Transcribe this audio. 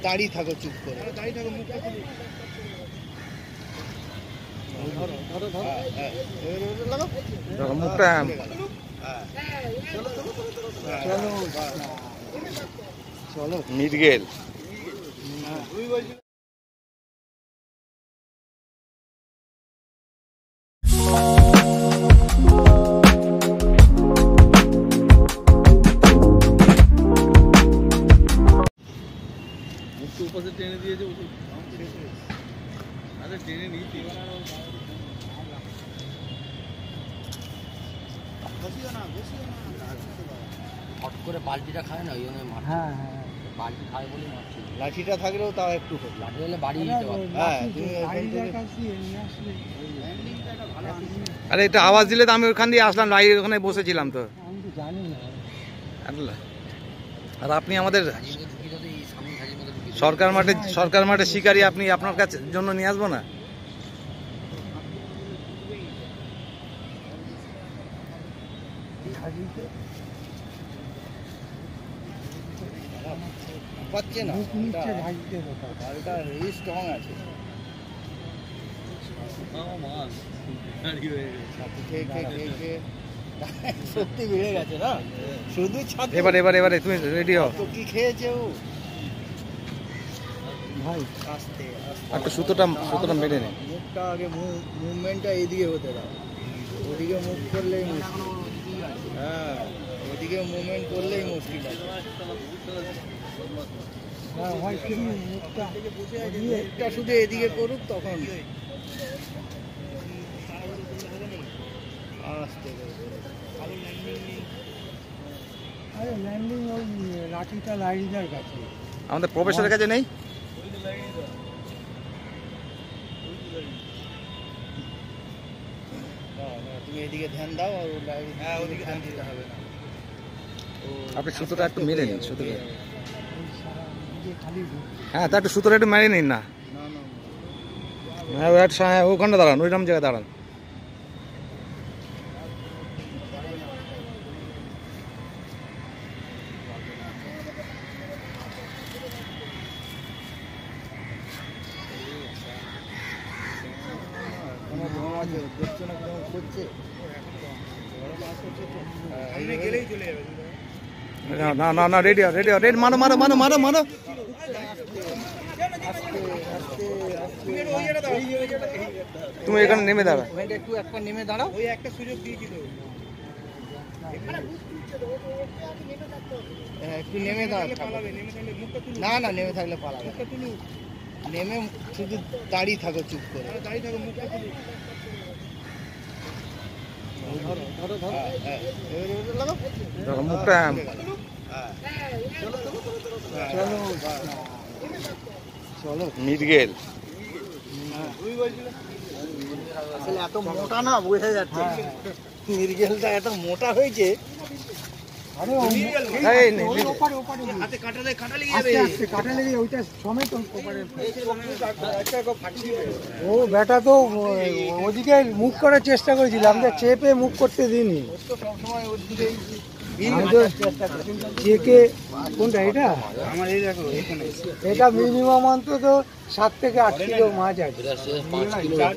দাঁড়িয়ে থাকো চুপ করে, দাঁড়িয়ে থাকো, মুখটা চলো মির্গেল। ऊपर टेने दिए जो अरे टेने नहीं थी হট করে বালতিটা খায় না, ওই জন্য হ্যাঁ হ্যাঁ বালতি খায় বলে মারছিল। লাঠিটা থাকলেও তাও একটু লাঠি হলে বাড়ি দিতে পারবে। হ্যাঁ আরে এটা আওয়াজ দিলে তো আমি ওখান দিয়ে আসলাম, ওখানে বসেছিলাম তো আমি তো জানি না। আর আপনি আমাদের সরকার মাঠে শিকারী, আপনি আপনার কাছে জন্য নিয়ে আসবো না? পাচ্ছে না, গাড়িটা স্ট্রং আছে, সত্যি বেড়ে গেছে না শুধু ছাদ। এবারে তুমি রেডি হও। তো কি খেয়েছে ও ভাই? আস্তে একটা সুতোটা মেরে নে। মুখটা আগে, মুভমেন্টটা এইদিকে হতে দাও, ওদিকে মুভ করলেই মুশকিল। হ্যাঁ ওদিকে মুভমেন্ট করলেই মুশকিল আছে। মুখটা শুধু এদিকে করুক তখন আস্তে। আরে ল্যান্ডিং ওই লাঠিটা লাইডার কাছে, আমাদের প্রফেসরের কাছে নেই। তুমি এদিকে ধ্যান দাও আর ওদিকে ধ্যান দিতে হবে না। আপনি সুতোটা একটু মেরে নিন, সুতোটা। হ্যাঁ তা একটু সুতোটা একটু মেরে নিন না। হ্যাঁ ওখানে দাঁড়ান, ওইরকম জায়গায় দাঁড়ান। না রেডি মারো। তুমি এখানে নেমে দাঁড়া, একটু একটা নেমে দাঁড়াও, ওই একটা সুযোগ দিয়েছিল। একটু নেমে দাঁড়াও, না নেমে থাকলে পালাবে। নেমে শুধু দাঁড়িয়ে থাকো চুপ করে, দাঁড়িয়ে থাকো, মুখটা তুলো, মুখটা চলো মির্গেল। আসলে এত মোটা না বোঝা যাচ্ছে, মির্গেলটা এত মোটা হয়েছে। ও বেটা তো ওদিকে মুখ করার চেষ্টা করেছিলাম, যে চেপে মুখ করতে দিইনি। চেকে কোনটা এটা? এটা মিনিমাম অন্তত 7 থেকে 8 কিলো মাছ আছে।